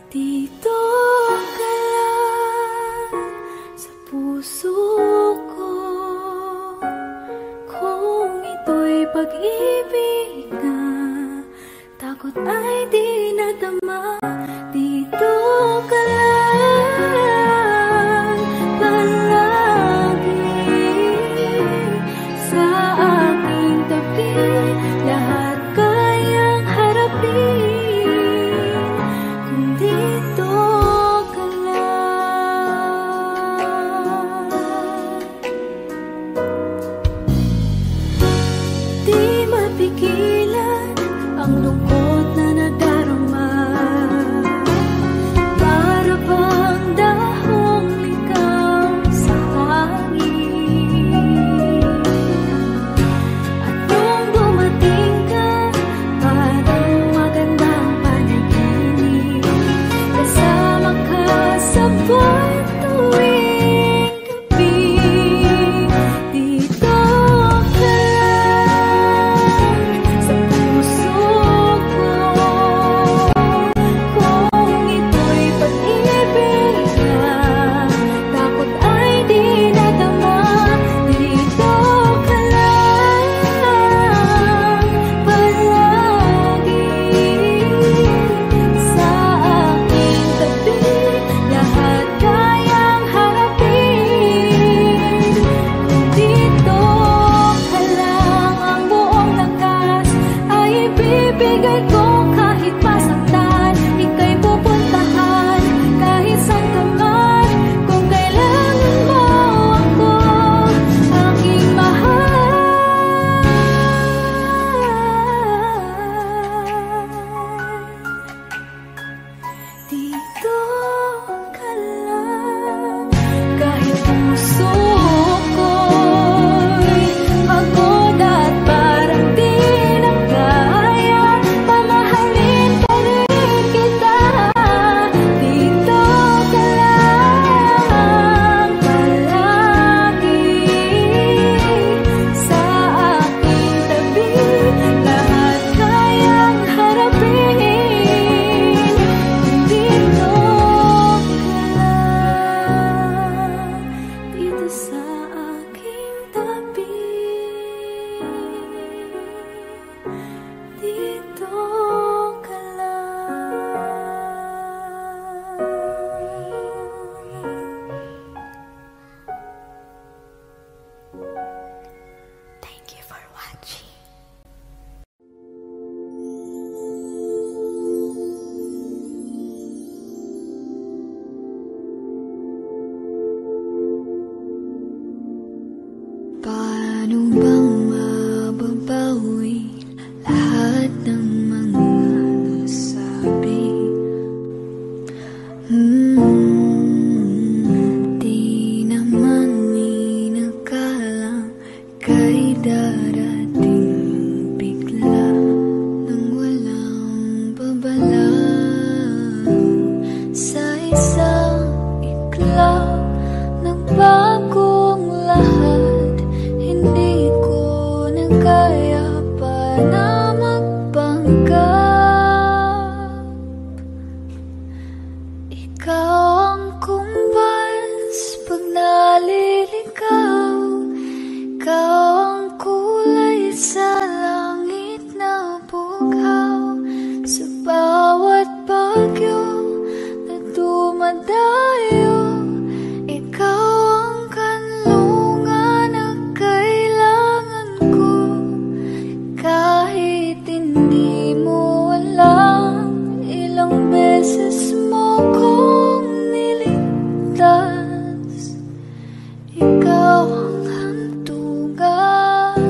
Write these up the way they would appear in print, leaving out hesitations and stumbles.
Dito ka lang sa puso ko, kung ito'y pag-ibig na takot ay di nadama. Dito ka lang palagi sa aking tabi, lahat kayang harapin kung dito ka lang. Di mapigilan ang lungkot na nadarama, para bang dahong ikaw sa hangin. At nung dumating ka, parang magandang panaginip, kasama ka sa buwan tuwing gabi. Dito ka lang sa puso ko, kung ito'y pag-ibig na takot ay di nadama. Dito ka lang palagi sa aking tabi, lahat kayang harapin kung dito ka lang. Ang buong lakas ay ibibigay ko, kahit masaktan ika'y pupuntahan, kahit saan ka man, kung kailangan mo ako, aking mahal. Dito ka lang, kahit puso ko'y pagod at parang di na kaya, mamahalin pa rin kita. Dito ka lang palagi sa aking tabi, lahat kayang harapin kung dito ka lang. Dito sa aking tabi, dito ka lang. Thank you for watching. Paano bang mababawi lahat ng mga nasabi? Di naman inakalang kay darating bigla nang walang babala. Sa isang iglap nagbagong lahat, hindi ko na kaya pa na magpanggap. Ikaw ang kumbas pag naliligaw, ikaw ang kulay sa langit na bughaw, sa bawat bagyo na dumadayo. Ikaw ang kanlungan na kailangan ko, kahit hindi mo alam, ilang beses mo kong niligtas. Ikaw ang hantungan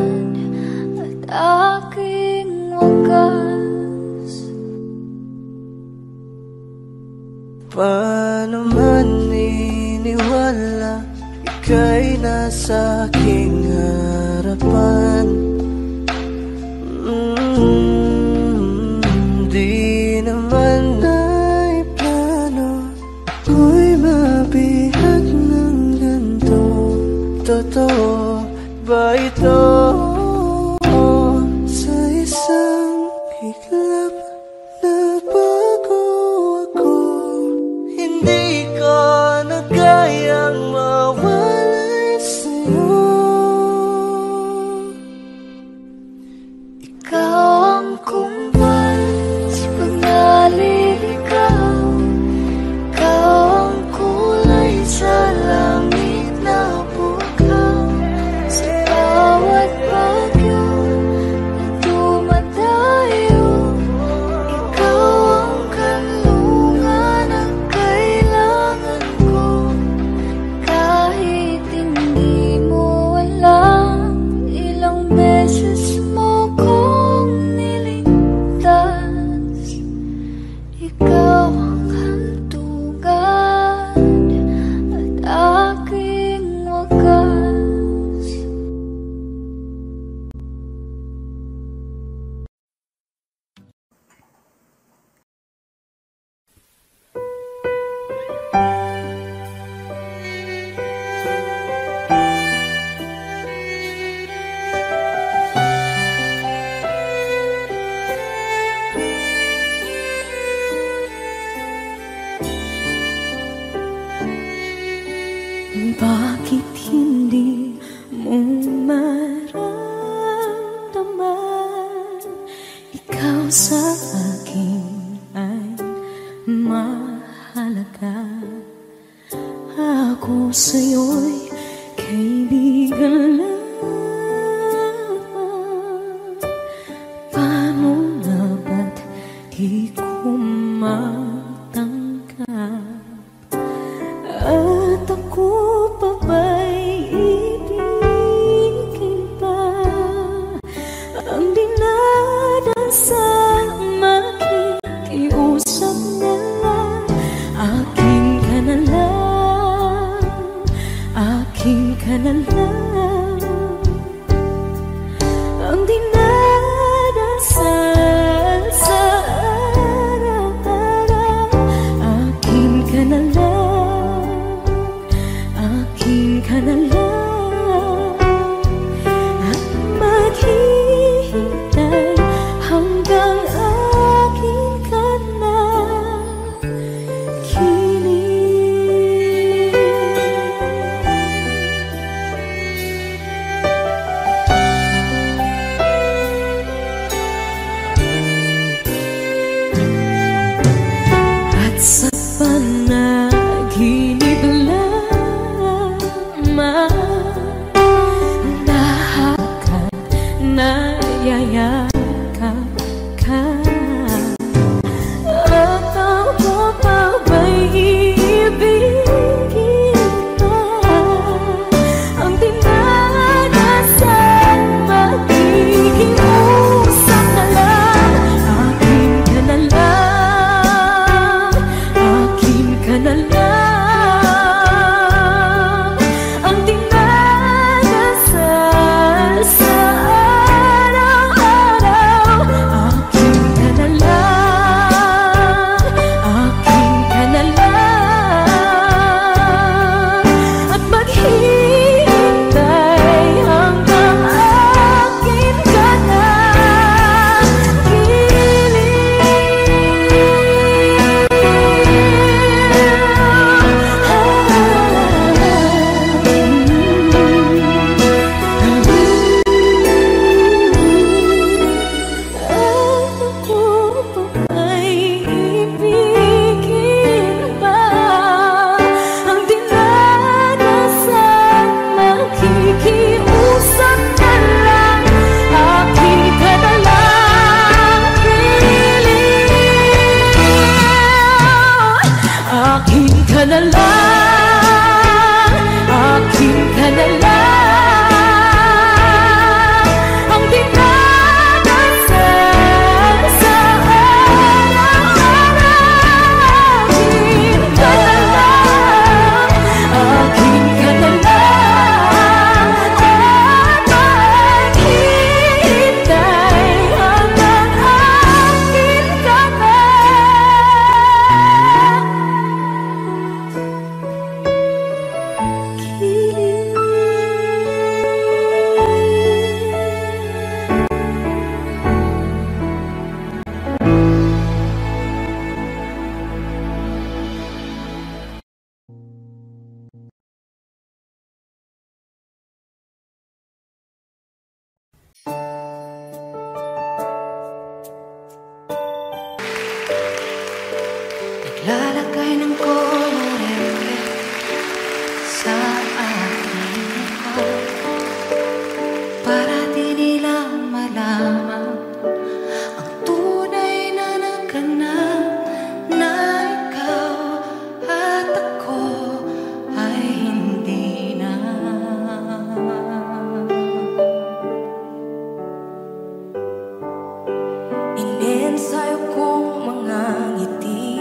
at aking wagas. Paano man iniwala, ika'y nasa aking harapan. Di naman ay plano ko'y mabihag ng ganito. Totoo ba ito? Sa isang iglap na bago ako Bakit hindi mo maramdaman ikaw sa akin ay mahalaga? Ako sa'yo'y kaibigan lang. Paano nga ba't di ko matanggap? At ako pa ba'y ibigin pa? Ang dinadasal makikiusap na lang. Akin ka na lang, akin ka na lang. Ang dinadasal sa araw-araw. Akin ka na lang, akin ka na lang. At maghihintay hanggang akin ka na kilig. At sa panaginip lamang nahakot, nayayakap ka. At ako pa ba'y iibigin pa? Ang dinadasal makikiusap na lang. Akin ka na lang, akin ka na lang. Ang dinadasal sa araw-araw. Akin ka na lang, akin ka na lang. At maghihintay hanggang akin ka na akin ka na lang, akin ka na lang. Ang dinadasal sa araw-araw. Akin ka na lang, akin ka na lang. At maghihintay hanggang akin ka na Naglalagay ng kolorete sa aking ako para di nila malaman ang tunay na naganap, na ikaw at ako ay hindi na. Inensayo kong mga ngiti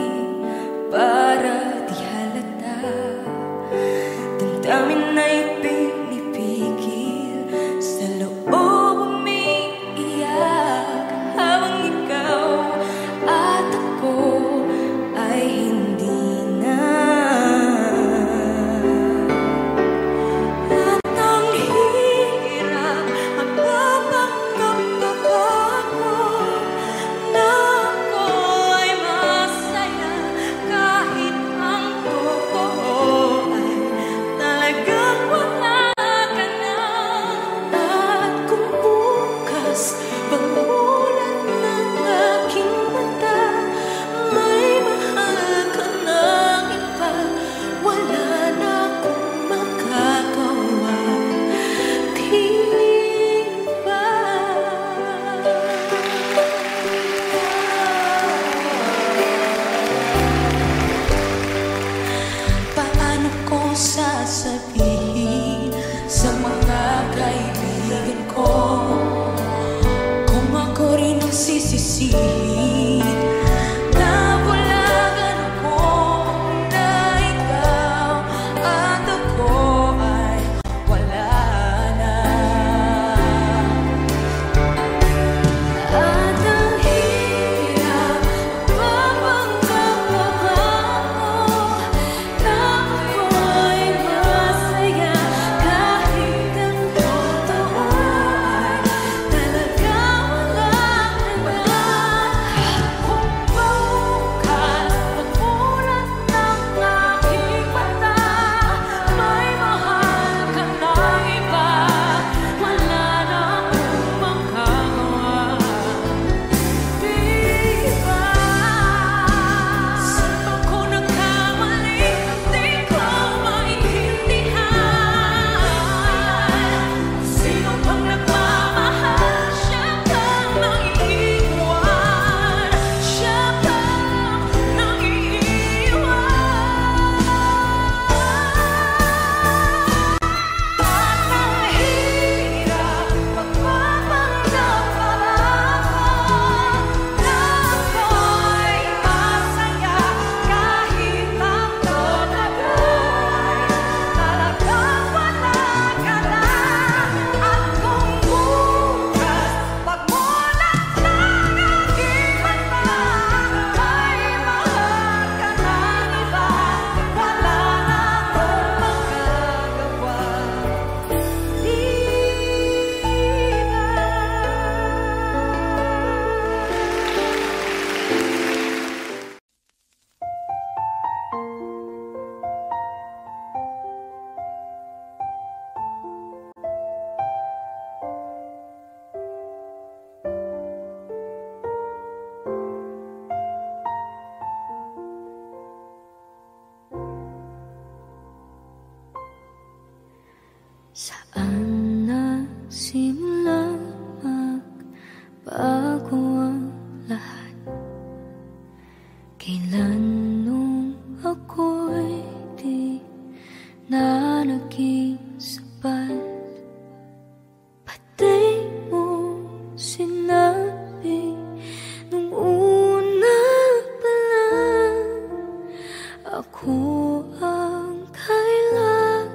Saan nagsimula magbago ang lahat? Kailan nung ako'y di na naging sapat? Pati mo sinabi nung una pa lang ako ang kailangan,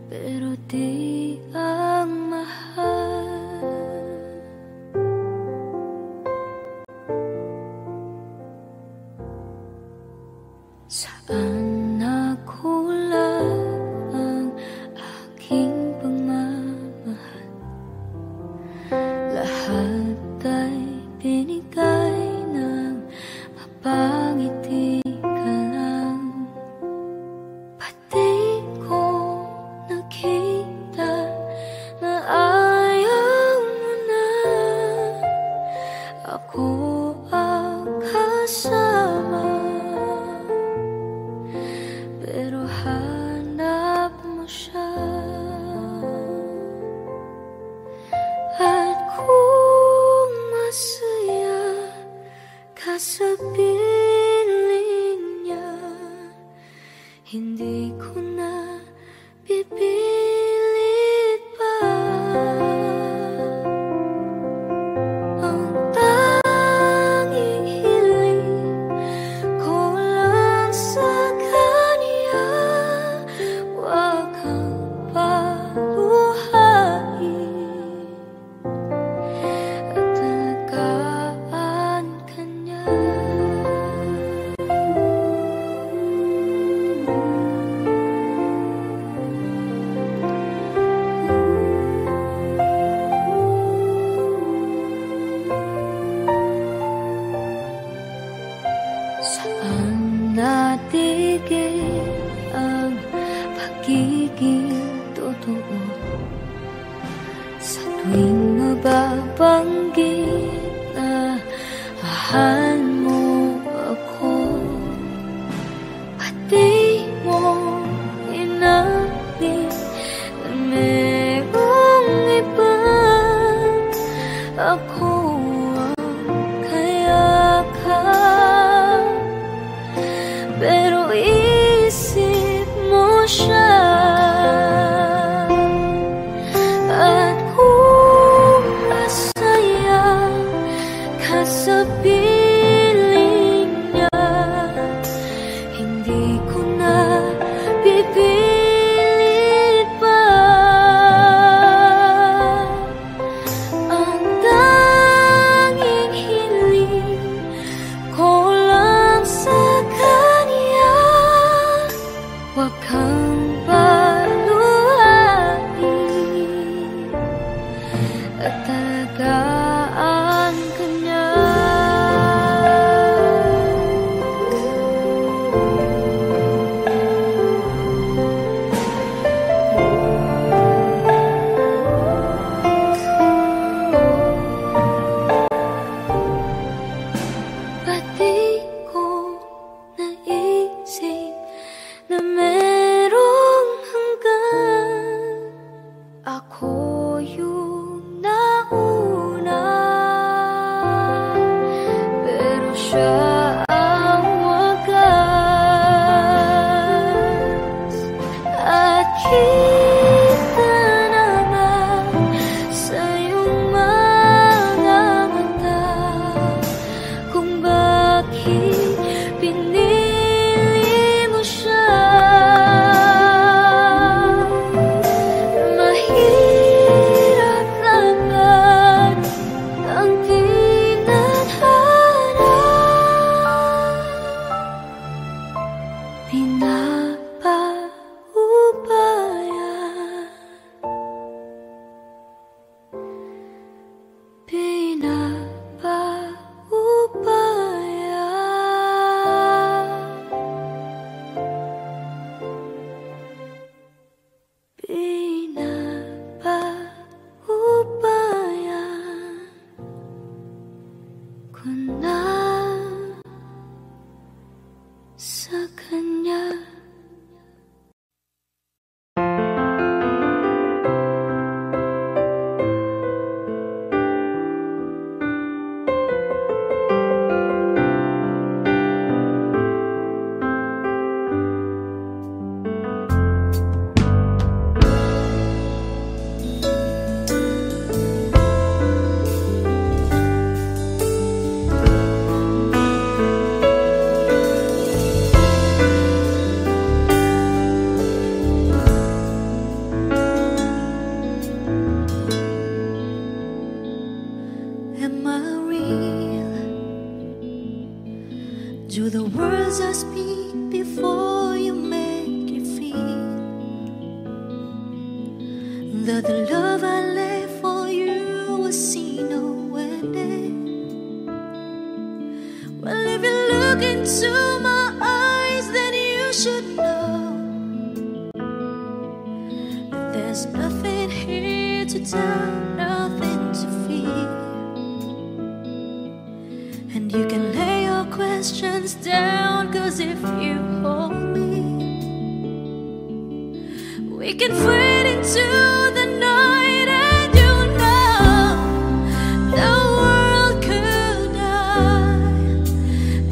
pero di ang mahal. Saan nakulang ang aking pagmamahal? Lahat ay binigay ng mapangiti ka lang. Pati ko nakita na ayaw mo na ako ang kasama, pero hanap mo siya. At kung masaya ka sa piling niya, hindi ko na pipilit pa. Ang tanging hiling ko lang sa kanya, wag kang paluhain at alagaan ka niya. Saan natigil ang pagiging totoo? Sa tuwing mababanggit na mahal mo ako, pati mo inamin na merong iba. Ako ang kayakap, pero isip mo siya. At kung masaya ka sa piling niya, hindi ko na pipilit pa. Ang tanging hiling ko lang sa kanya, wag kang paluhain at alagaan ka niya. Pati ko naisip na merong hanggan, ako yung nauna, pero siya ang wagas. At kita naman sa iyong mga mata kung bakit pinili mo siya. Mahirap naman ang tinadhana, pinapaubaya, pinapaubaya, pinapaubaya ko na sa kanya. you the words I speak before you make it feel that the love I lay for you will see no ending. Well, if you look into my eyes, then you should know that there's nothing here to tell, nothing to fear. And you can lay your questions down, 'cause if you hold me, we can fade into the night, and you know the world could die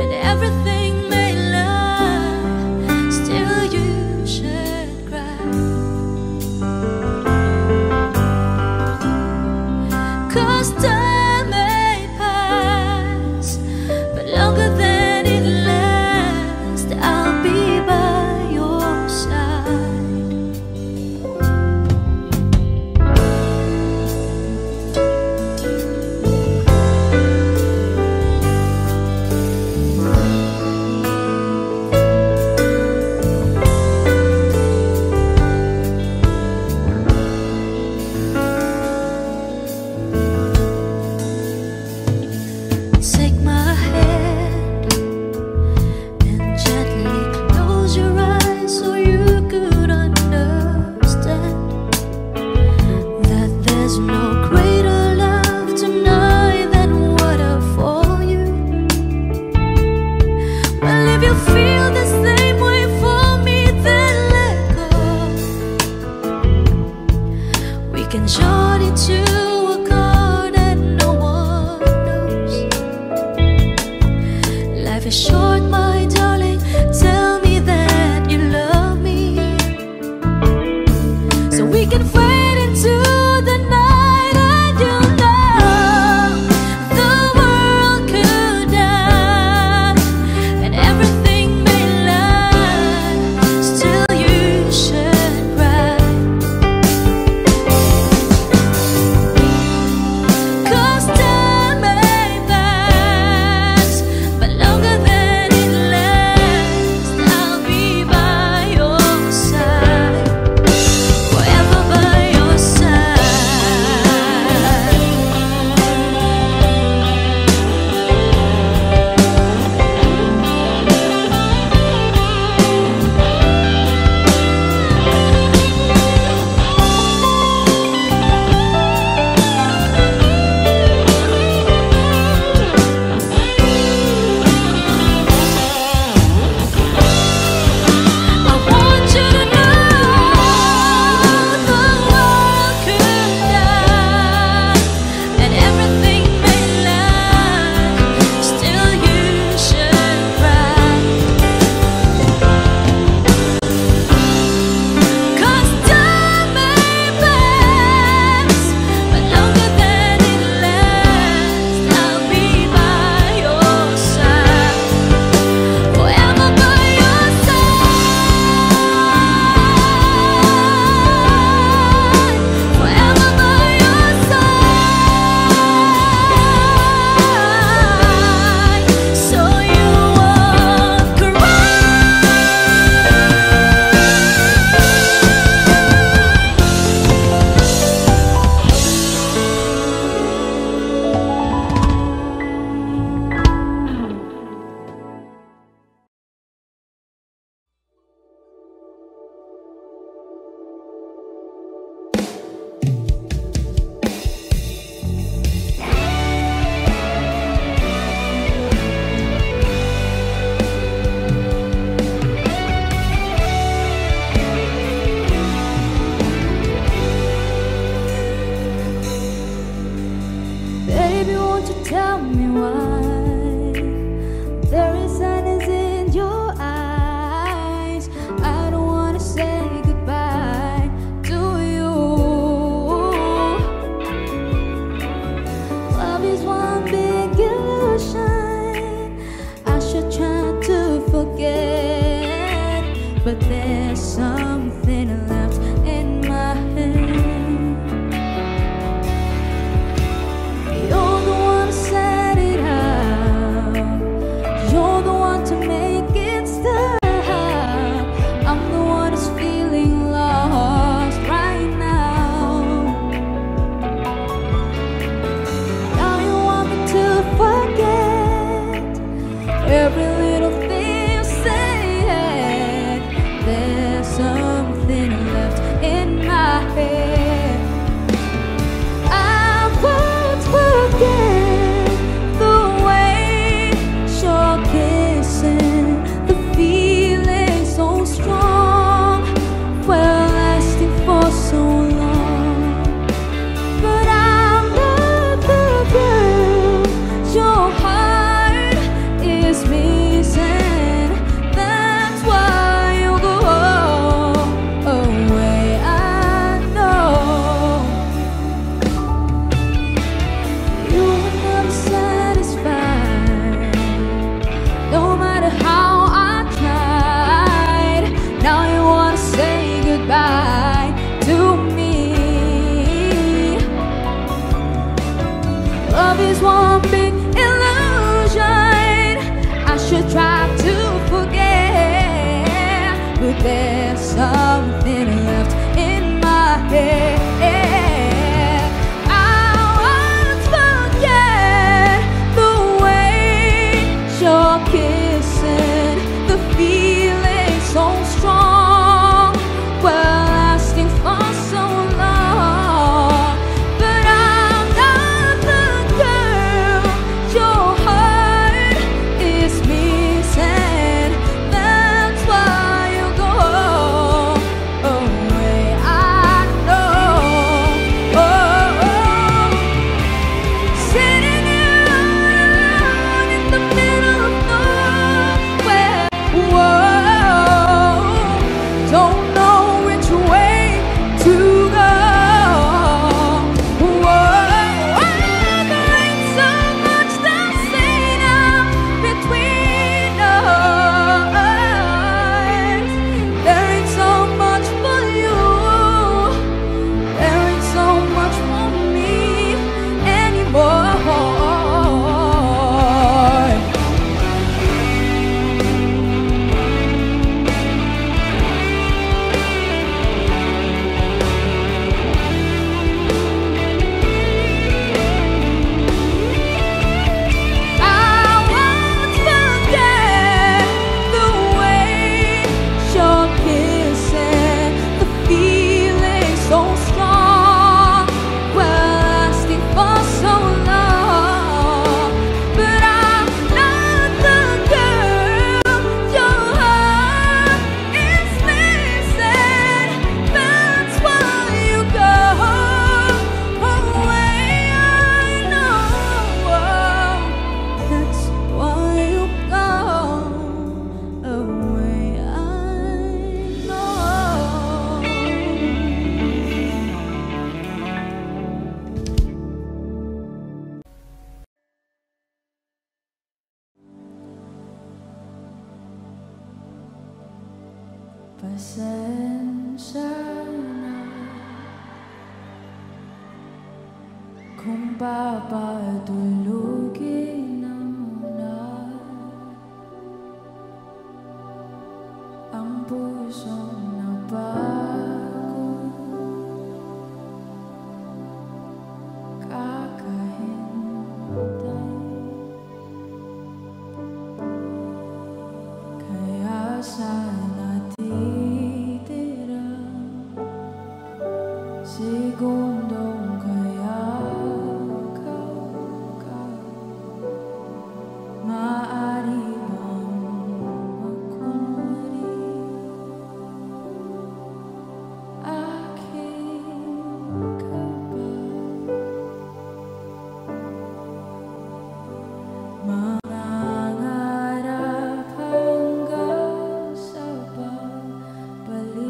and everything may lie, still you should cry. 'Cause time may pass, but longer than it lasts, I'll be by your side. Take my hand and gently close your eyes so you could understand that there's no greater love tonight than what I for you. Well, if you feel the same way for me, then let go. We can join into a chord and no one knows. Life is short, my darling, tell me that you love me, so we can fade into the night, and you know the world could die and everything may lie, still you should cry. 'Cause time may pass, but longer than it lasts, try to forget, but there's something left in my head. I won't forget the way you're kissing, the feeling so strong, well, lasting for so long. But I'm not the girl your heart is missing. That's why you go away. I know. Sitting here alone in the middle of nowhere. Whoa, don't know which way to go. Whoa, there ain't so much to say now between us. There ain't so much for you. There ain't so much for me anymore. I won't forget the way you're kissing, the feeling so strong, well, lasting for so long. But I'm not the girl your heart is missing. That's why you go away. I know. That's why you go away. I know. Pasensya na kung papatulugin na muna ang pusong napagod, kakahintay. Kaya sana titira segundong kaya ka maaari bang magkunwari akin ka ba? Mangangarap hanggang sa pagbalik,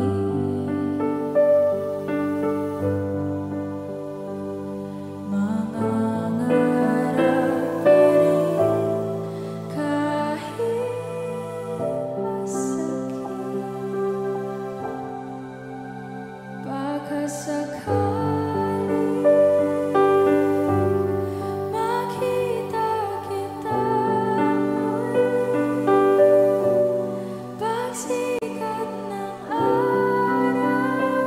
mangangarap pa rin kahit masakit. Baka sakali makita kita muli, pagsikat ng araw,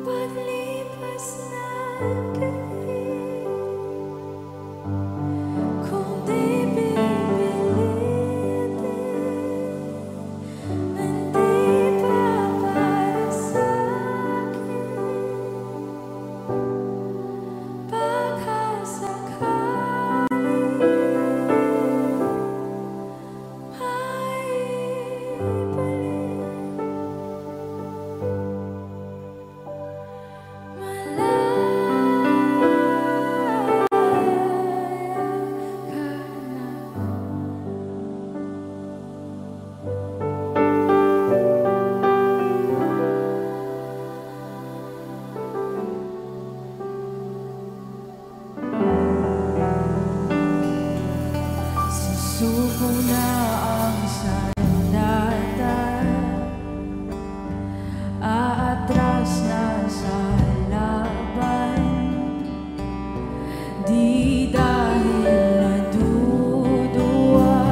paglipas ng gabi. Kung di pipilitin, hindi pa para sa'kin. Baka sakali susuko na ang sandata, aatras na sa laban. Di dahil naduduwa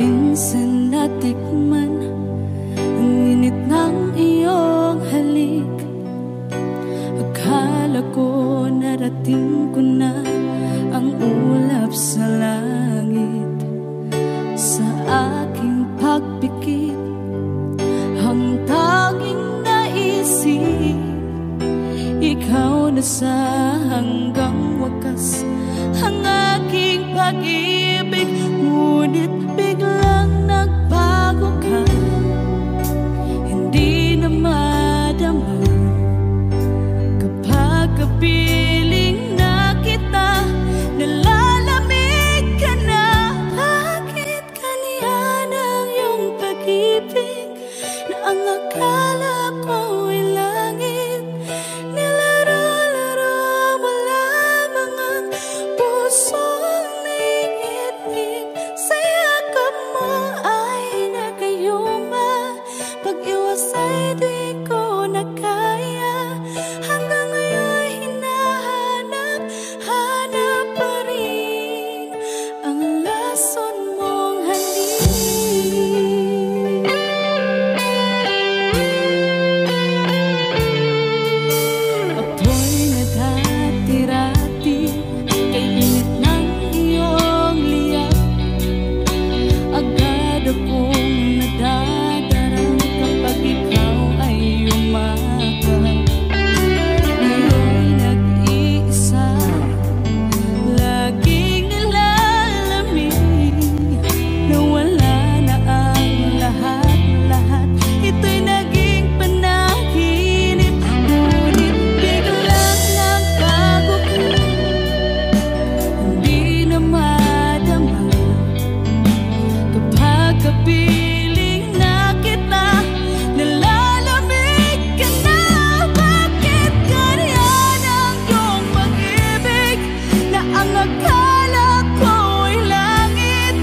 Minsan natikman ang init ng iyong halik. Akala ko narating ko na ang ulap sa langit. Sa aking pagpikit, ang tanging naisip, ikaw na sa hanggang wakas ang aking pag-ibig. Ngunit biglang nagbago ka, hindi na madama kapag kapiling na kita, nalalamig ka na. Bakit ganyan ang iyong pag-ibig na ang akala ko ay langit? Nilaro-laro mo lamang ang pusong naiinip. Sa yakap mo ay nagayuma, pag-iwas ay di ko na kaya. Hanggang ngayon hinahanap, hanap pa rin ang lason mong halik. Apoy na dati-rati, kay init ng iyong liyak. Agad akong nadadarang kapag ikaw ay umakap. Ngayon'y nag-iisa, laging nilalamig. Nawala na ang lahat-lahat, ito'y naging panaginip. Ngunit biglang nagbago ka, hindi na madama kapag kapiling na kita, nalalamig ka na. Bakit ganyan ang iyong pag-ibig na ang akala ko ay langit?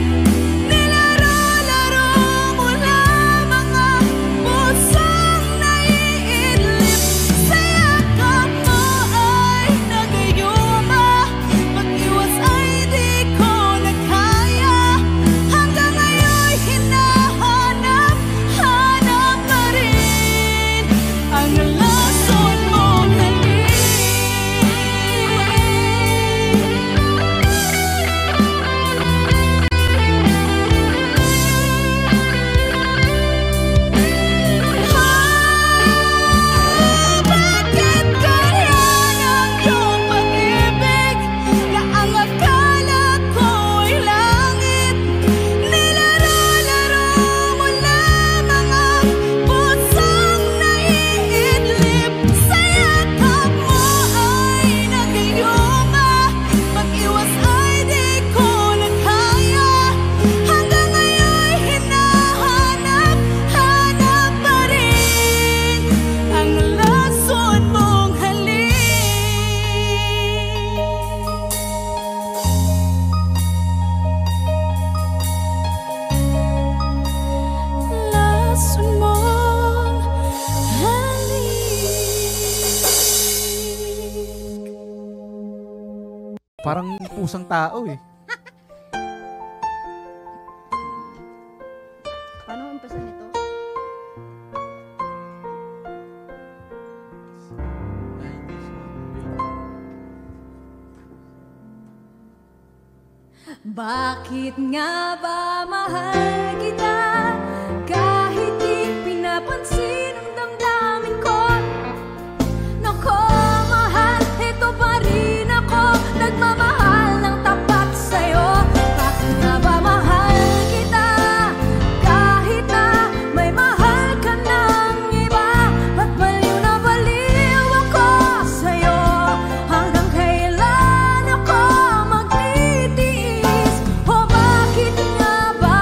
Nilaro-laro mo lamang ang pusong naiidlip. Sa yakap mo ay nagayuma, pag-iwas ay di ko na kaya. Hanggang ngayon hinahanap, hanap pa rin ang lason mong halik. Bakit ganyan ang iyong pag-ibig na ang akala ko ay langit? Nilaro-laro mo lamang ang pusong naiidlip. Sa yakap mo ay nagayuma, pag-iwas ay di ko na kaya. Hanggang ngayon hinahanap, hanap pa rin ang lason mong halik. Lason mong halik. Parang pusang tao eh. Paano ang umpisa nito? Bakit nga ba mahal kita kahit di pinapansin ang damdamin ko? Nako mahal, ito pa rin ako, nagmamahal ng tapat sa'yo. Bakit nga ba mahal kita kahit na may mahal ka ng iba? At baliw na baliw ako sa'yo, hanggang kailan ako magtitiis? O bakit nga ba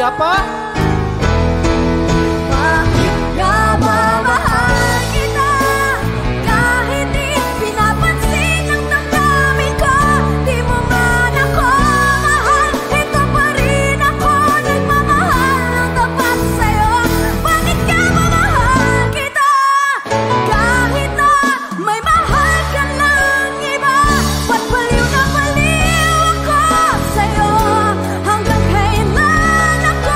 Isa pa. Bakit nga ba mahal kita? Kahit di pinapansin ang damdamin ko, di mo man ako mahal. Ito pa rin ako nagmamahal ng tapat sa'yo. Bakit nga ba mahal kita? Kahit na may mahal ka lang iba, ba't baliw na baliw ako sa'yo? Hanggang kailan ako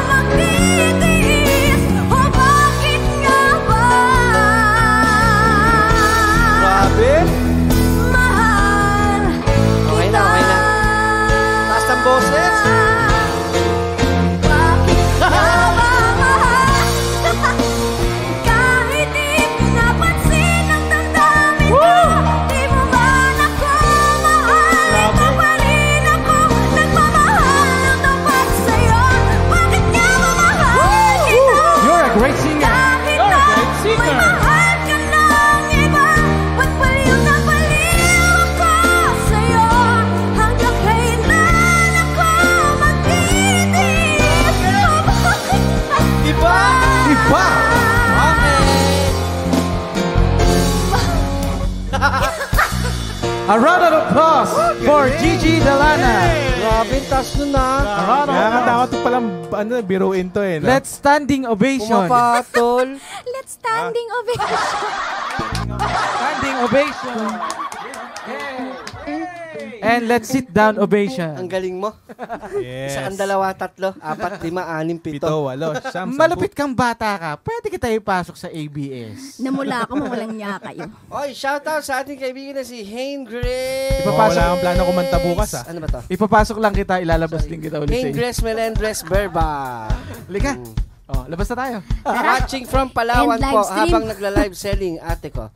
magtitiis? O bakit nga ba Grabe. mahal Okay na, okay na. Taas ng boses. Bakit nga ba mahal? Kahit di pinapansin ang damdamin ko, di mo man ako mahal. Ito pa rin ako nagmamahal ng tapat sa'yo. Bakit nga ba mahal kita? You're a great singer. Kahit na may mahal ka lang iba, ba't baliw na baliw ako sa'yo? Hanggang kailan ako magtitiis? O bakit nga Iba. Iba! A round of applause for Gigi Delana. Grabe, taas nun na. A round of Kaya nga applause. dapat palang biruin to eh. No? Let's standing ovation. Pumapatol. Let's standing ovation. Standing ovation. And let's sit down Ang ovation. galing mo. Yes. Isang, dalawa, tatlo, apat, lima, anim, pito. 7, 8, siyam, 10. Malupit kang bata ka, pwede kita ipasok sa ABS. Namula ako, mawalang niya kayo. Oy, shoutout sa ating kaibigan na si Hayne Grace. Wala akong plano kumanta bukas ah. Ano ba to? Ipapasok lang kita, ilalabas din kita ulit Hayne sa Grace Melendres Berba. Halika. Oh, labas na tayo. Watching from Palawan And live po stream. habang nagla-live selling ate ko.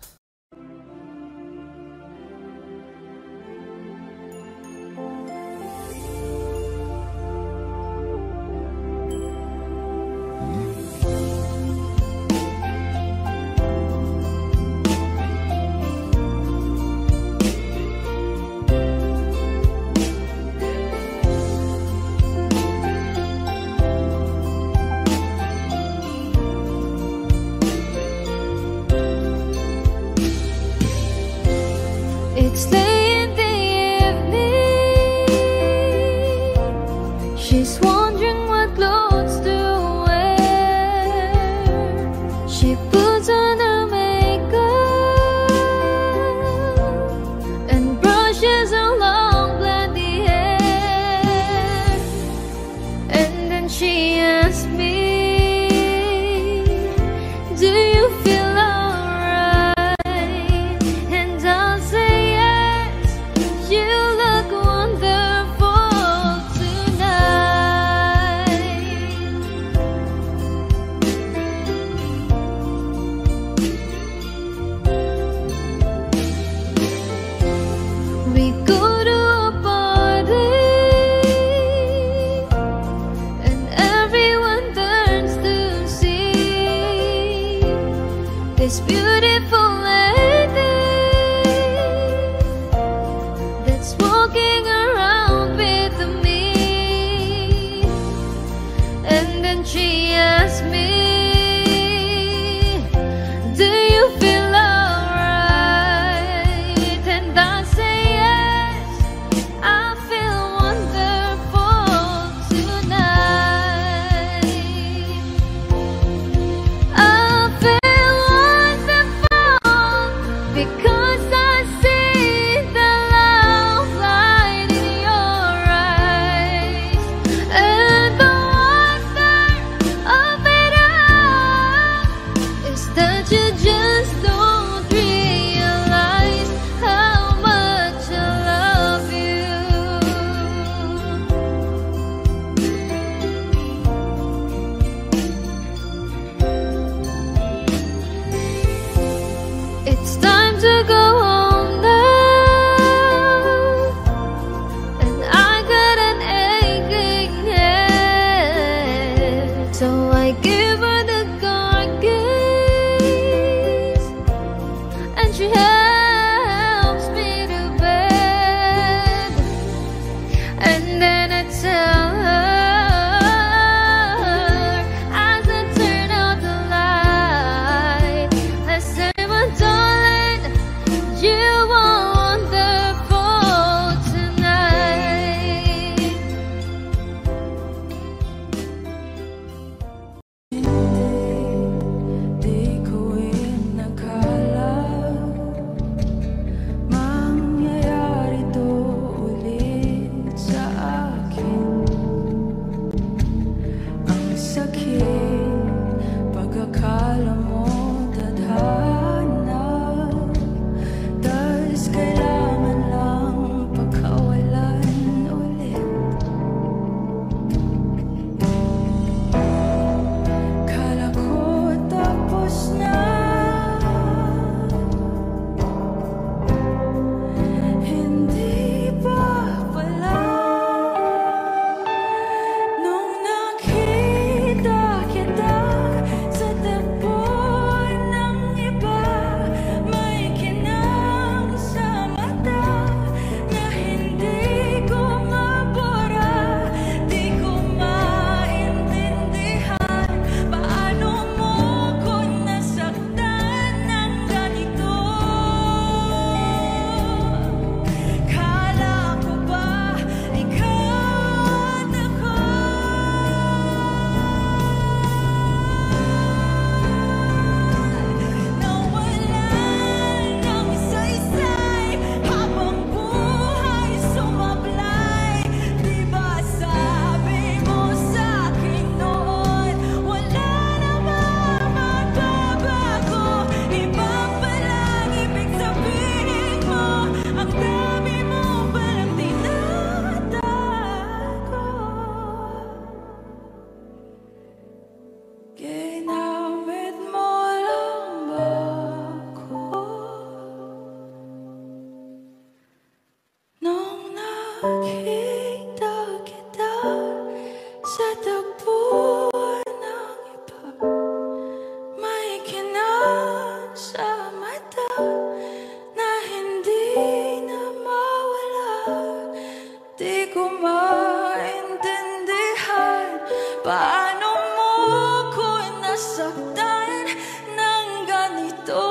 makita kita sa tagpuan ng iba. May kinang sa mata na hindi na mawala. Di ko maintindihan paano mo ko nasaktan ng ganito.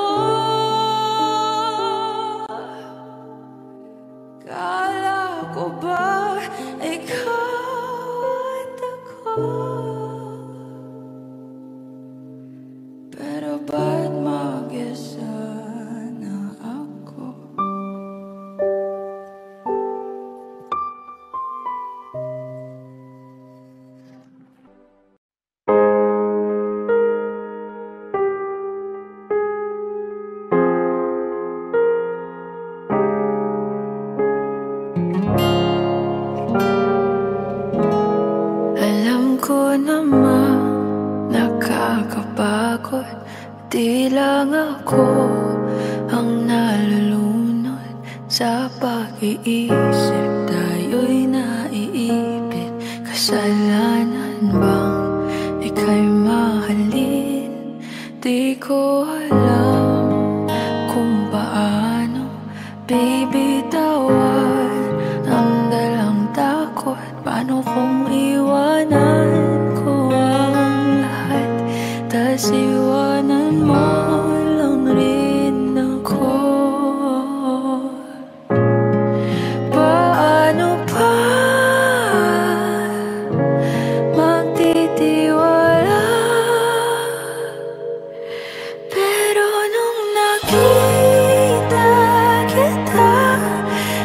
Kala ko ba ikaw at ako? Pero ba't mag-isa na ako? Alam ko naman nakakapagod. Di lang ako ang nalulunod sa pag-iisip. Tayo'y naiipit. Kasalanan bang ika'y mahalin? Di ko alam kung paano bibitawan ang dalang takot. Paano kung iwanan ko ang lahat, tas iwanan mo lang rin ako? Paano pa magtitiwala? Pero nung nakita kita,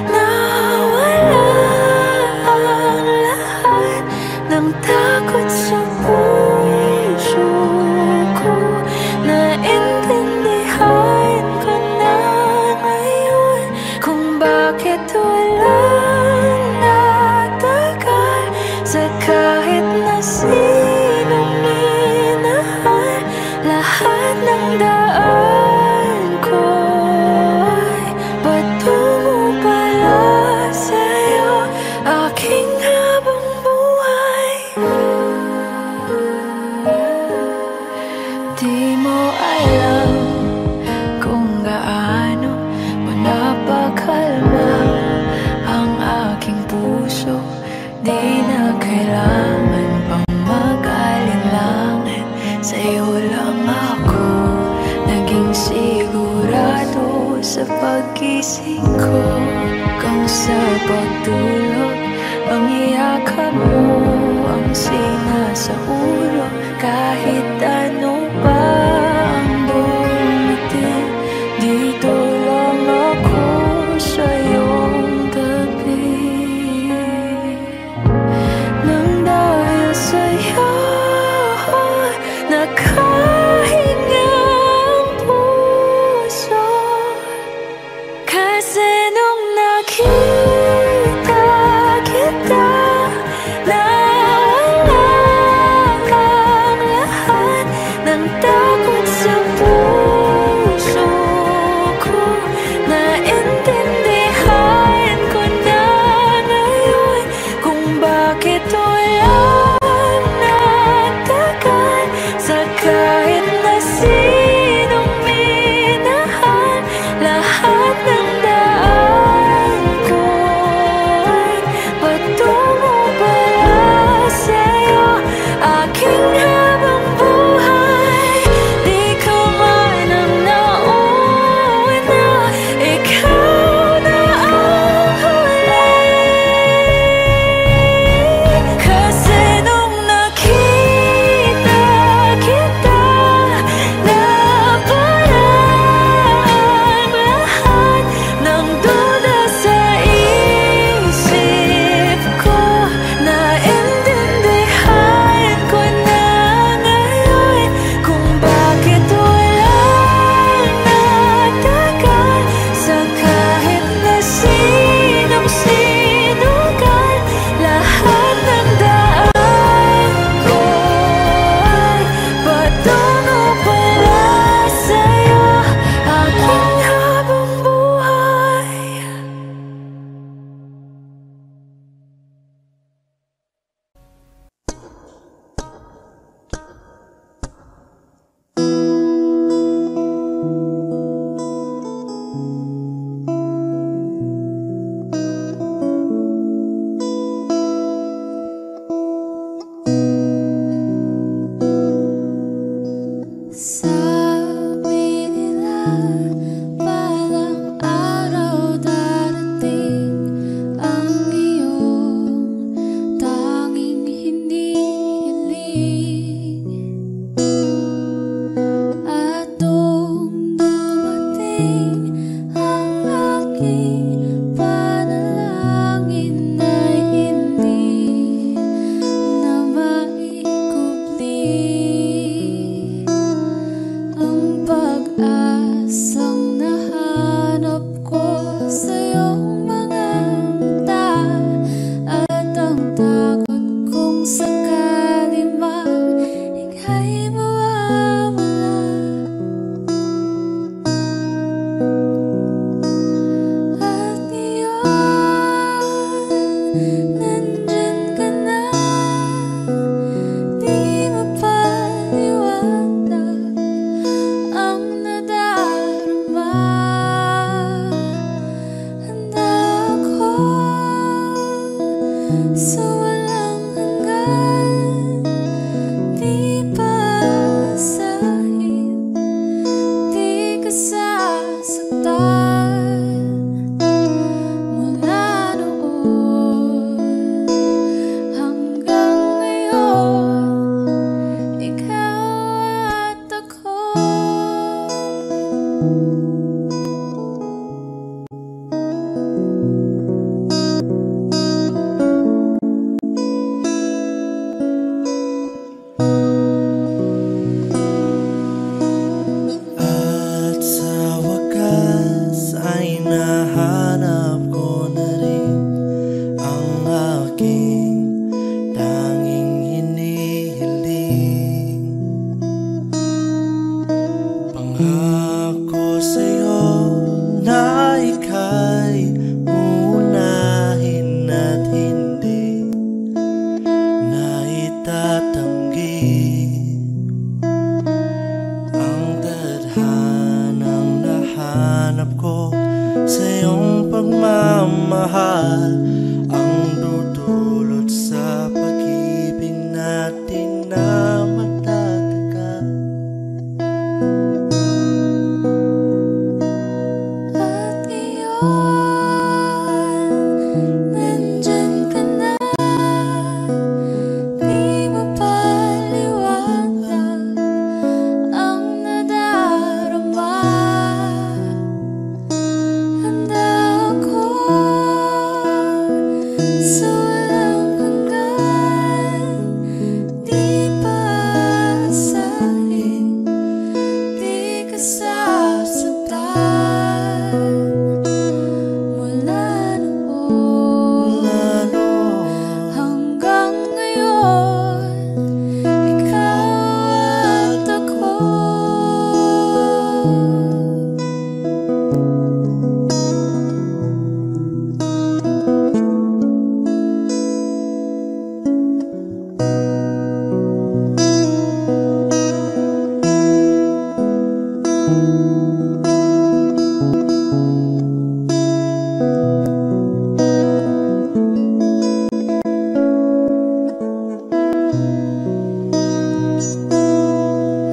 nawala ang lahat ng takot sa puso ko. Naintindihan ko na ngayon kung bakit walang natagal sa kahit na sinong minahal. Lahat ng daan ko ay patungo pala sa'yo, aking habang buhay. Di mo alam kung gaano mo napakalma ang aking puso. Di na kailangan pang mag-alinlangan, sa'yo lang ako naging sigurado sa pag-gising ko. Kung sa pagtulog ang iyakap mo ang sinasaulog, kahit ano pa ang dumating, dito lang ako sa iyong tabi. Nang dahil sa'yo nakahinga ang puso, kasi nung nakita kita, nawala ang lahat ng takot aking panalangin ay hindi na maikubli. Ang pag-asang nahanap ko sa iyong mga mata at ang takot kung sakali mang ika'y mawawala. At ngayon, nandyan ka na, di mapaliwanag ang nadarama. Handa ako sa walang hanggan, di pasahin, di ka sasaktan. Mula noon hanggang ngayon, ikaw at ako. At sa wakas ay nahanap ko na rin ang aking tanging hinihiling. Pangako sa'yo na ika'y uunahin at hindi na itatanggi. Ang tadhanang nahanap ko sa iyong pagmamahal ang dudulot sa pag-ibig natin na matatagal. At ngayon, nandyan ka na, di mapaliwanag ang nadarama. Handa ako sa walang hanggan, di pasahin, di ka sasaktan. Mula noon hanggang ngayon, ikaw at ako.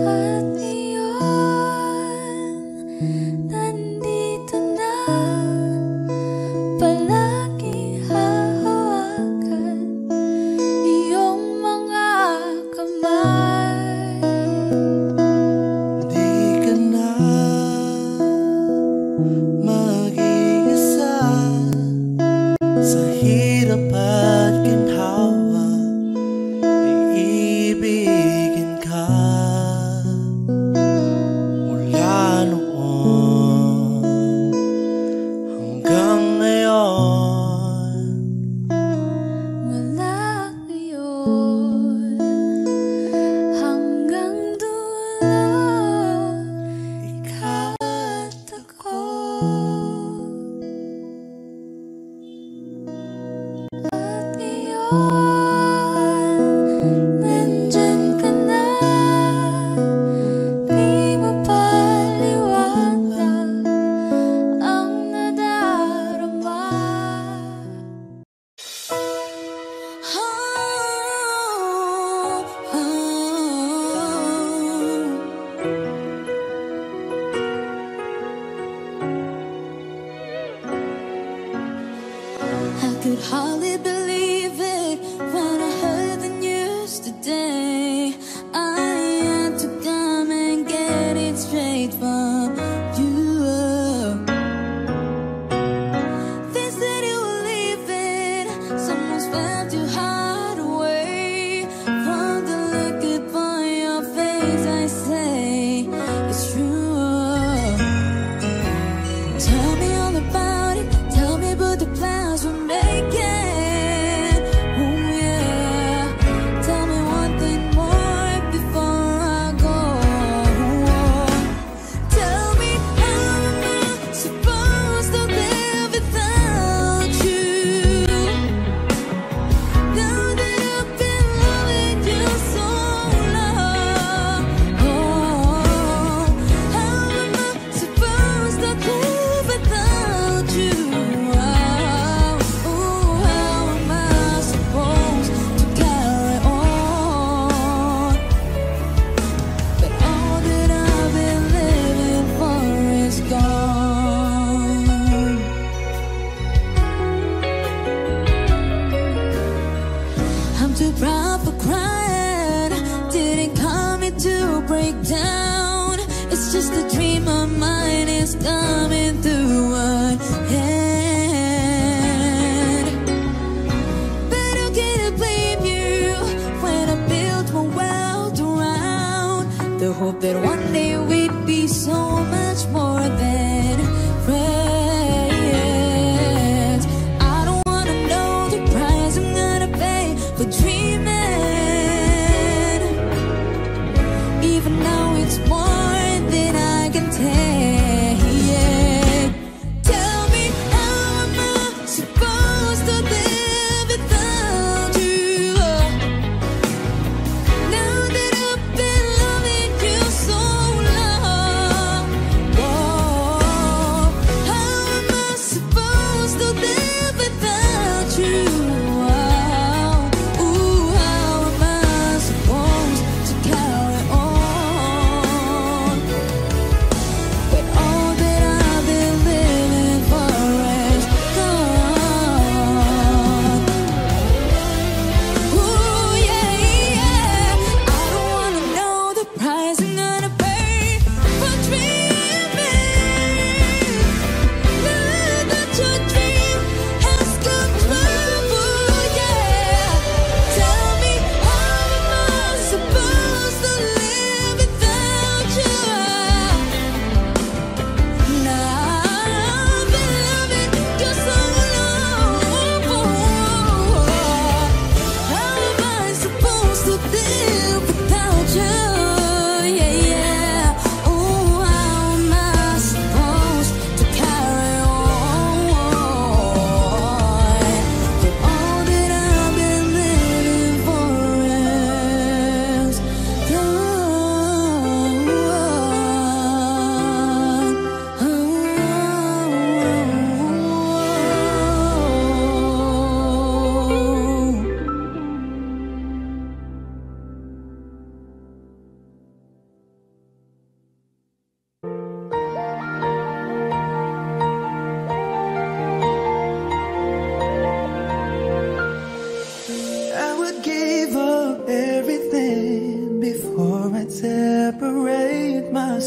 At ngayon, nandito na, palagi hahawakan iyong mga kamay. Di ka na mag-iisa sa hirap at ginhawa, iibigin ka. Mula noon hanggang ngayon, Mula ngayon hanggang dulo, ikaw at ako. At ngayon, nandyan ka na, di mapaliwanag ang nadarama. I could hardly believe it when I heard the news today. I had to come and get it straight from you.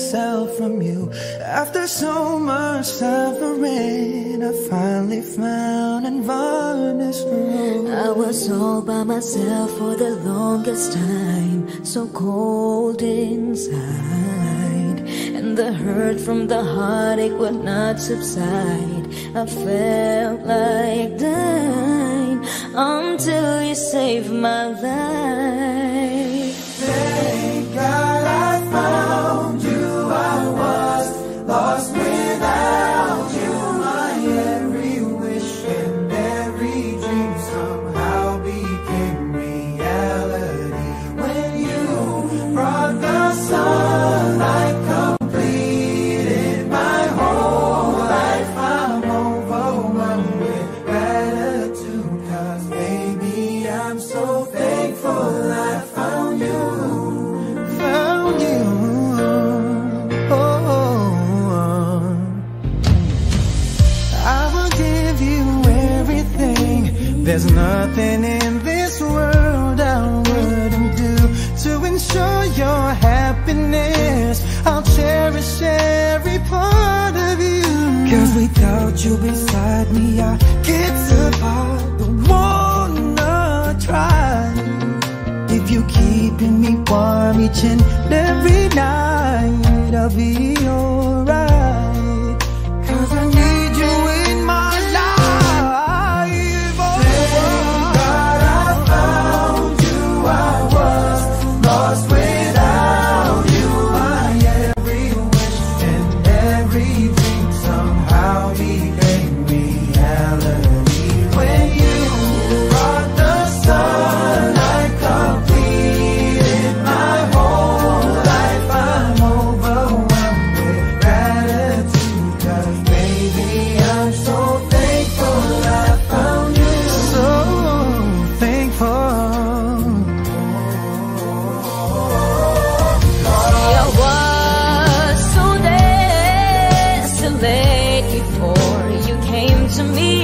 myself from you. After so much suffering, I finally found Inverness Road. I was all by myself for the longest time, so cold inside, and the hurt from the heartache would not subside. I felt like dying until you saved my life. Thank God I found you. I was lost without you. My every wish and every dream somehow became reality. When you brought the sunlight, completed my whole life. I'm overwhelmed with gratitude, 'cause baby, I'm so thankful I found you. Found you. Oh, I will give you everything. There's nothing in this world I wouldn't do to ensure your happiness. I'll cherish every part of you, 'cause without you beside me, I get so hard. Don't wanna try. If you keeping me warm each and every night, I'll be alright, 'cause I need you in my life. Oh, thank God I found you. I was lost without you. My every wish and every dream somehow became reality. When you brought the sunlight, completed my whole life. I'm overwhelmed with gratitude, 'cause baby, I'm so thankful I found you. So thankful. I was so desolate before you came to me.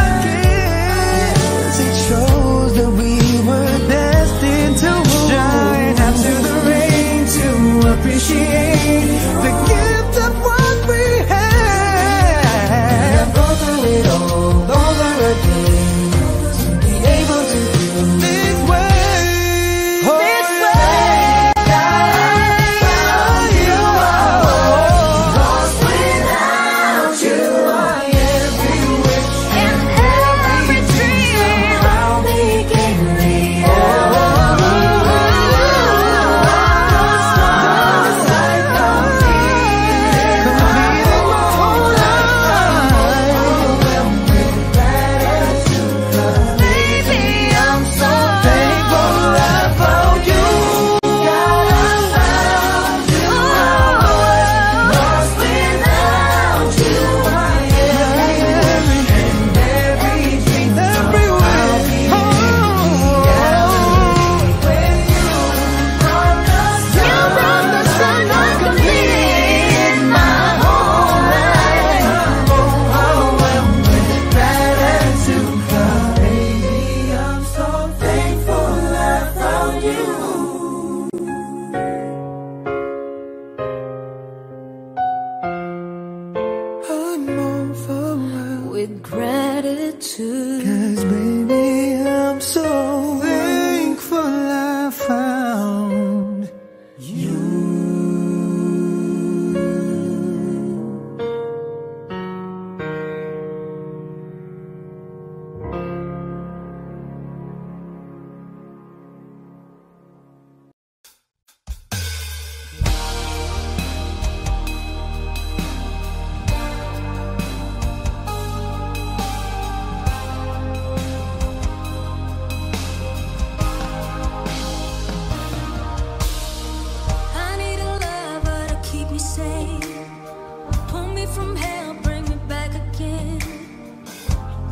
I guess it shows that we were destined to shine after the rain, to appreciate the gift of what we had. I've gone through it all over again to be able to do this way. This way. Lost without you. My every wish and every dream somehow became Baby, I'm so thankful I found you. God, I found you. Lost without you. My every and every dream, every way. When you brought the sun, I completed my whole life. I'm overwhelmed with gratitude, 'cause baby, I'm so thankful I found you. I'm overwhelmed With gratitude, 'cause baby, I'm so thankful I found you. I need a lover to keep me sane, pull me from hell, bring me back again.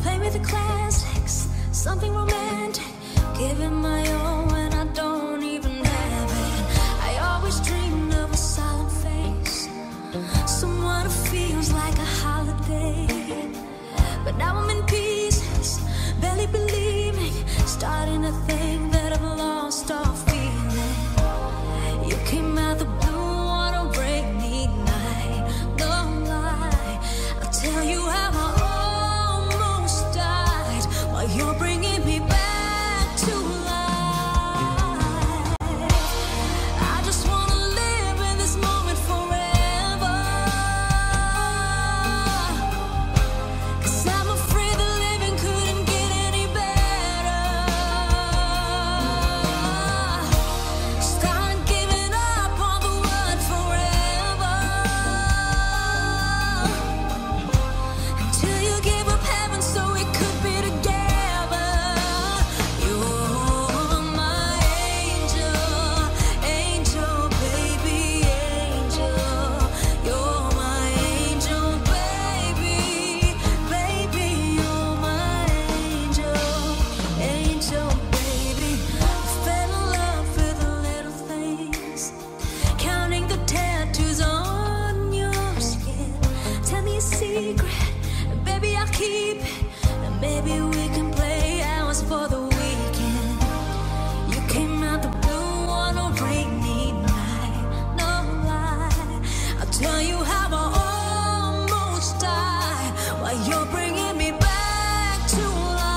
Play with the classics, something romantic, give it my all when I don't even have it. I always dreamed of a solemn face, someone who feels like a holiday. But now I'm in pieces, barely believing, starting to think that I've lost all feeling. You came secret, baby, I'll keep it. And maybe we can play hours for the weekend. You came out the blue on a rainy night, no lie. I'll tell you how I almost died while you're bringing me back to life.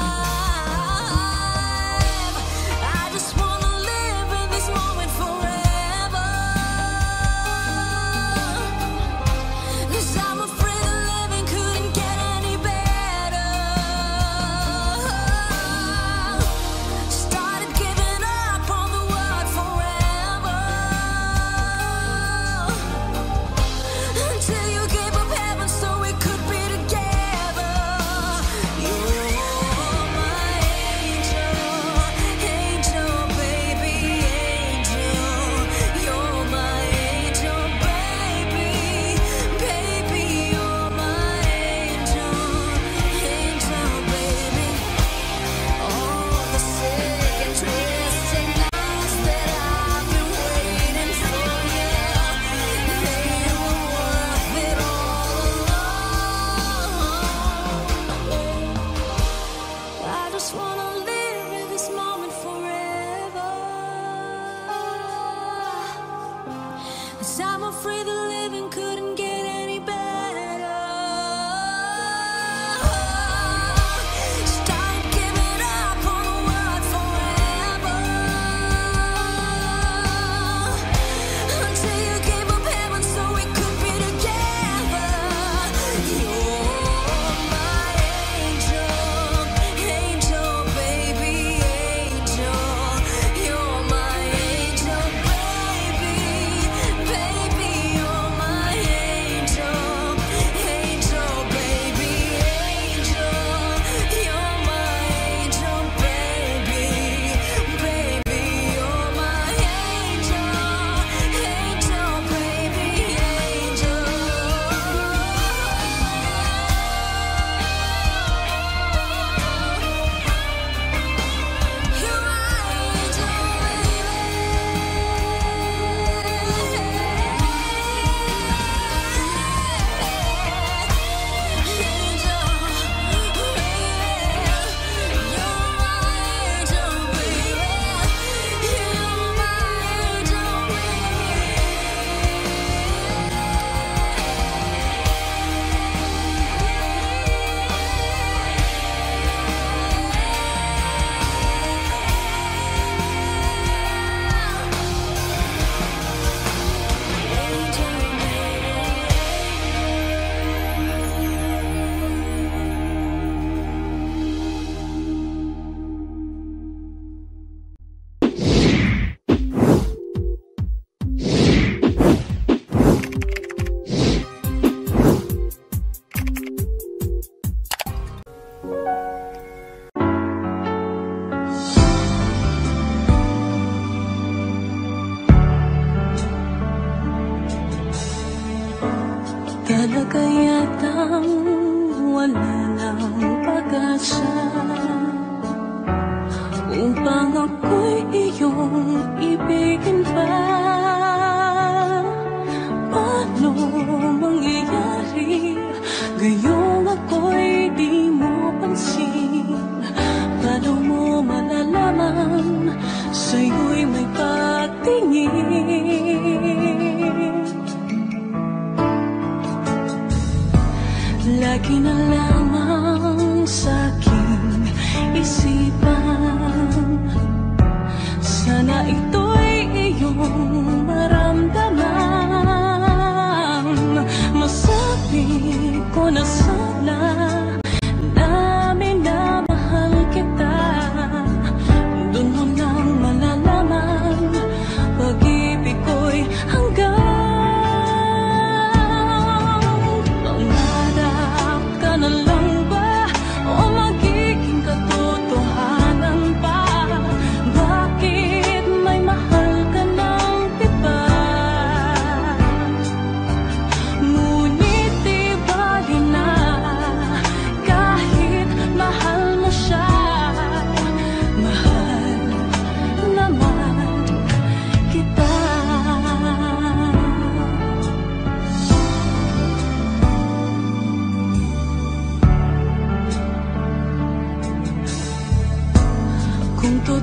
I just wanna live in this moment forever, 'cause I'm afraid the living couldn't get any better. Started giving up on the word forever, until you gave up heaven so we could be together. You're my angel, angel, baby, angel. You're my angel, baby, baby. You're my angel, angel, baby. All the sick and twisted nights that I've been waiting for you, they were worth it all along. I just wanna live in this moment forever, 'cause I'm afraid the living couldn't get any better. Start giving up on the word forever, until you gave up heaven so we could be together. You're my angel, angel, baby, angel. You're my angel, baby, baby. You're my angel, angel, baby, angel. You're my angel, baby, baby. You're my angel, angel, baby, angel. You're my Talaga yatang wala ng pag-asa upang ako'y iyong ibigin pa. Paano mangyayari gayong ako'y di mo pansin? Paano mo malalaman sa'yo'y may pagtingin? Lagi na lamang sa'king isipan, sana ito'y iyong maramdaman. Masabi ko na sana namin na mahal kita. Doon mo nang malalaman pag-ibig ko'y hanggang na lang ba o magiging katotohanan pa? Bakit may mahal ka ng iba? Ngunit di bali na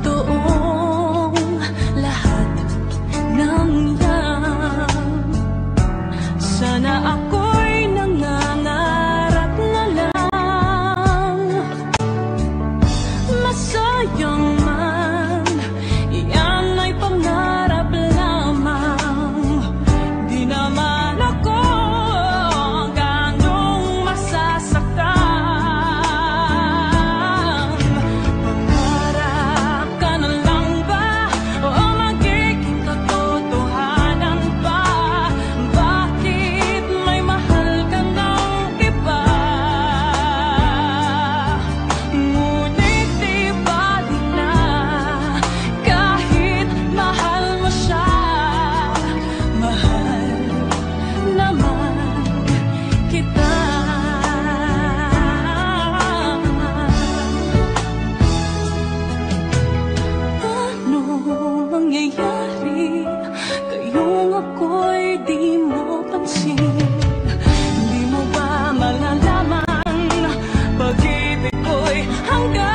totoong lahat ng yan. Sana ako'y nangangarap na lang. Masayang man, iyan ay pangarap lamang. Di naman ako ganong masasaktan. Pangarap ka na lang ba o magiging katotohanan pa? Bakit may mahal ka ng iba? Ngunit di bali na kahit mahal mo siya. Mahal naman kita. Ano mangyayari kayong ako'y di mo pansin? Di mo ba malalaman pag-ibig ko'y hanggang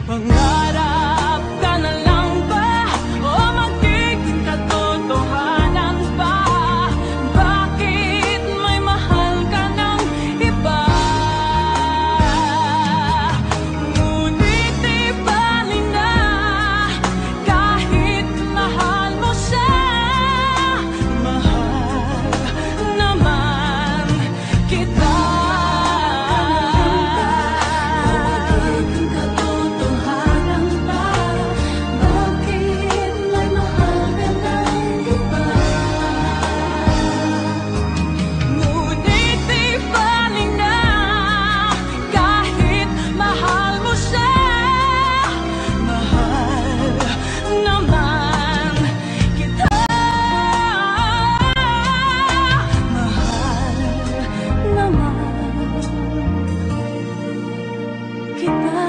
pangarap ka na lang ba o magiging katotohanan pa? Bakit may mahal ka ng iba? Ngunit di bali na kahit mahal mo siya. Mahal naman kita. Magiging katotohanan pa? Bakit may mahal ka ng iba? Ngunit di bali na kahit mahal mo siya. Mahal naman kita. Mahal naman kita.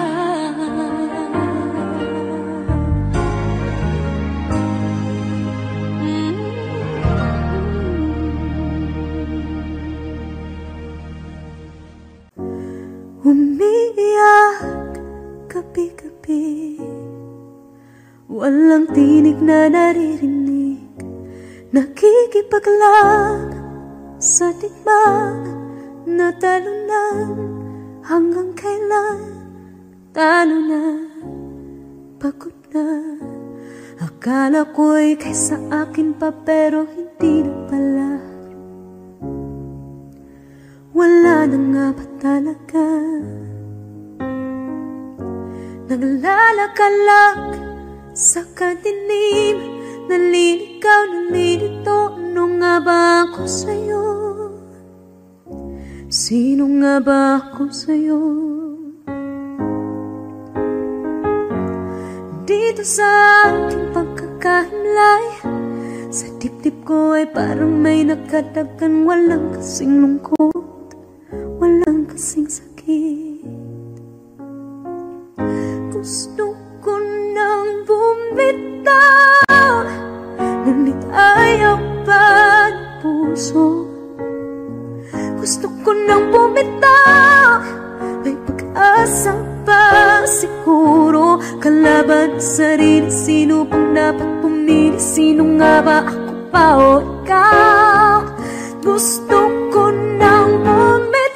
Umiiyak gabi-gabi, walang tinig na naririnig, nakikipaglag sa digmaan na talunan. Hanggang kailan? Talo na, pagod na. Akala ko'y kaysa akin pa pero hindi na pala. Wala na nga ba talaga? Naglalakalag sa kadilim, naliligaw, nalilito. Ano nga ba ako sa'yo? Sino nga ba ako sa'yo? Dito sa aking pagkakahimlay, sa dibdib ko ay parang may nakadagan. Walang kasing lungkot, walang kasing sakit. Gusto ko nang bumitaw, ngunit ayaw pa ng puso. Gusto ko nang bumitaw, may pag-asa pa siguro. Kalaban sa sarili, sino pang dapat pumili? Sino nga ba, ako pa o ikaw? Gusto ko nang bumitaw.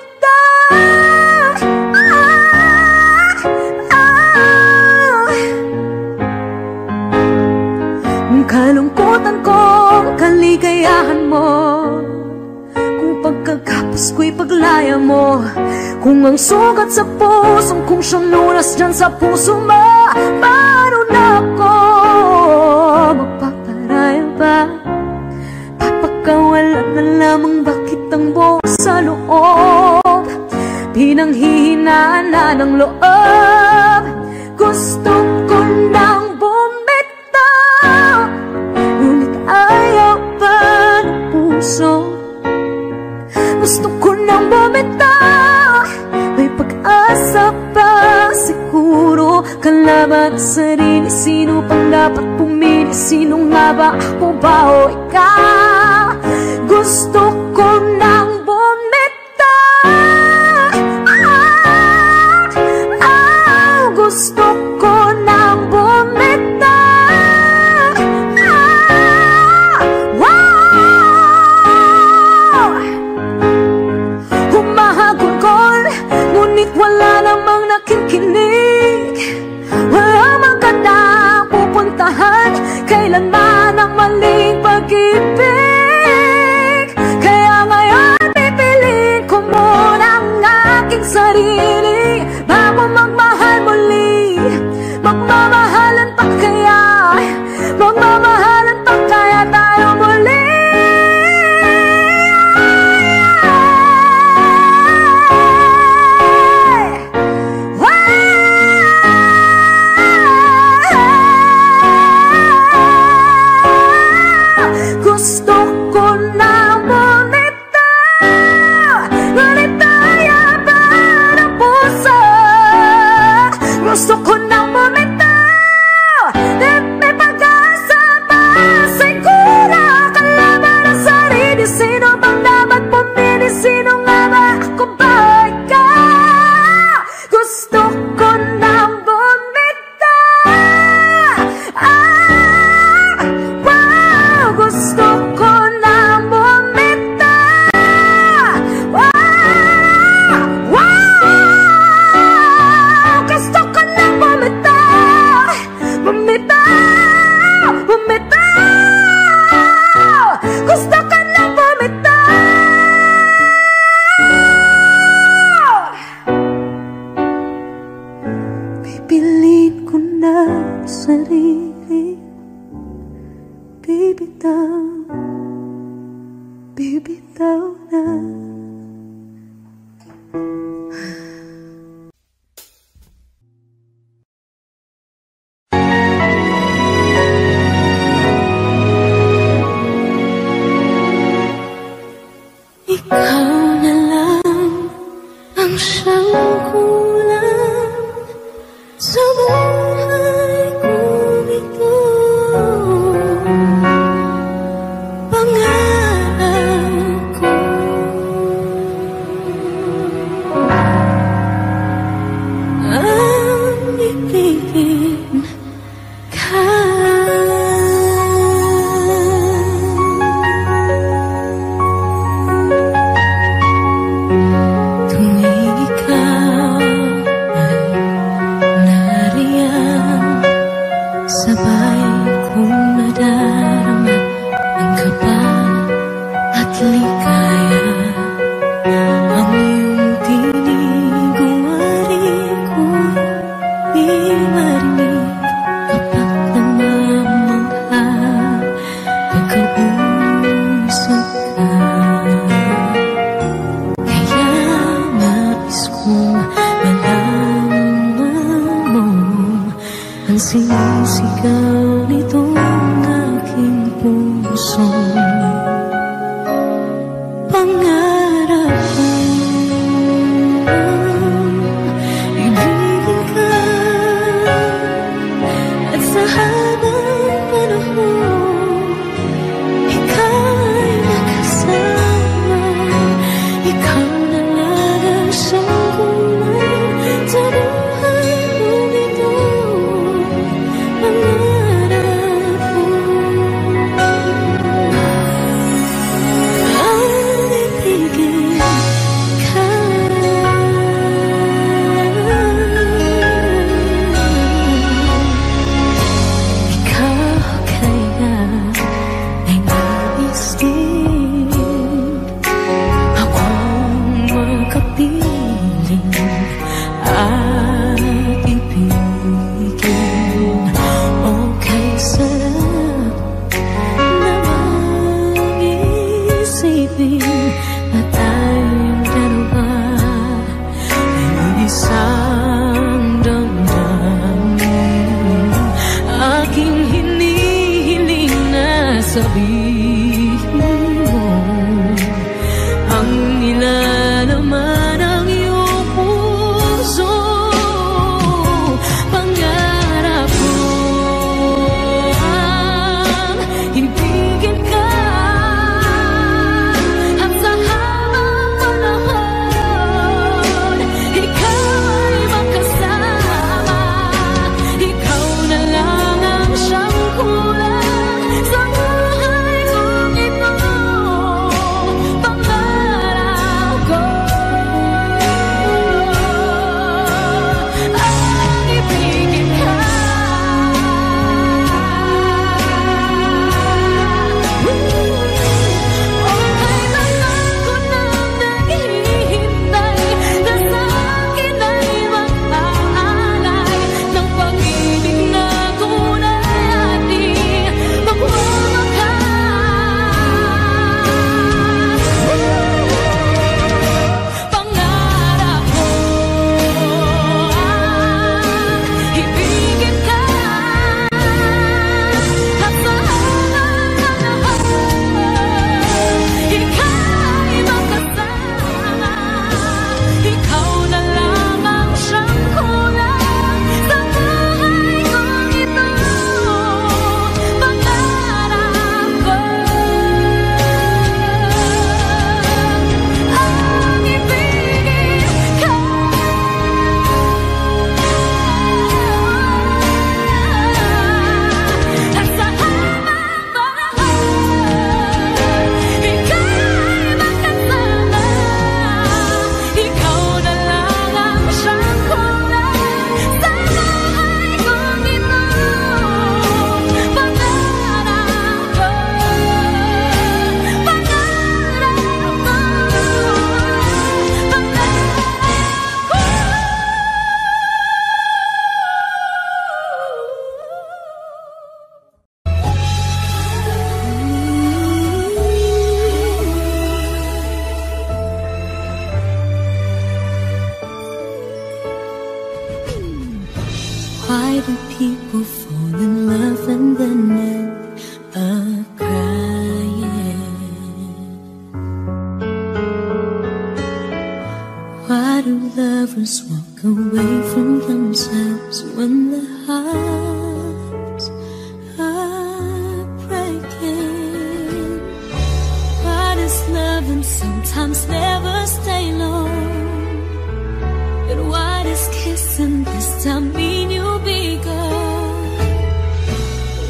Kalungkutan ko, kaligayahan mo. Kung pagkagapos ko'y paglaya mo. Kung ang sugat sa pusong kung siyang lunas dyan sa puso mo. Paano na ako magpaparaya ba? Papakawalan na lamang bakit ang buo sa loob? Pinanghihinaan na ng loob. Gusto ko nang bumitaw, ngunit ayaw pa ng puso. Gusto ko nang bumitaw, may pag-asa pa siguro. Kalaban sa sarili, sino pang dapat pumili? Sino nga ba, ako ba o ikaw? Gusto ko nang bumitaw. bibitaw, bibitaw na. Ikaw na lang ang siyang kulang sa buhay kong ito. Pangarap ko ang ibigin ka. Tuwing ikaw ay nariyan, sabay kong nadarama ang kaba at ligaya. Ang iyong tinig umari ko'y di marinig kapag namamangha pagkausap ka. Kaya nais kong malaman mo ang sinisigaw nitong aking puso. Pangarap kong ibigin ka at sa habang panahon ika'y makasama. Ikaw na lang ang siyang kulang sa buhay kong ito. Pangarap ko ang ibigin ka. Ikaw kaya ay nais din akong makapiling at ibigin. Okay, sarap namang isipin na tayong dalawa ay isang damdamin. Aking hinihiling na sabihin mo ang nilalaman ng iyong puso. Pangarap ko ang ibigin ka at sa habang panahon ika'y makasama. Ikaw na lang ang siyang kulang sa buhay kong lovers walk away from themselves when their hearts are breaking. What is love and sometimes never stay long? But what is kissing this time mean you'll be gone?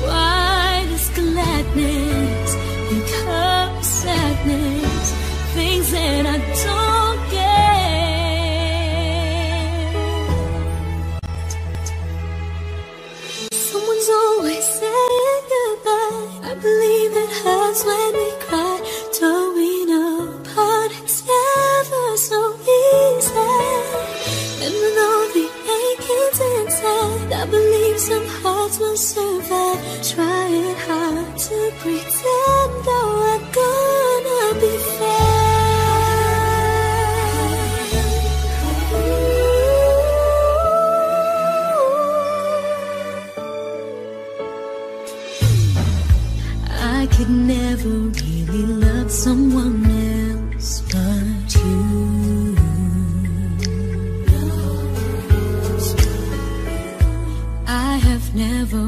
Why does gladness become sadness? Things that I don't get. Someone's always saying goodbye. I believe it hurts when we cry. Towing apart, it's never so easy. And with all the aching's inside, I believe some hearts will survive. Trying hard to pretend though I'm gonna be fair. I could never really love someone else but you. I have never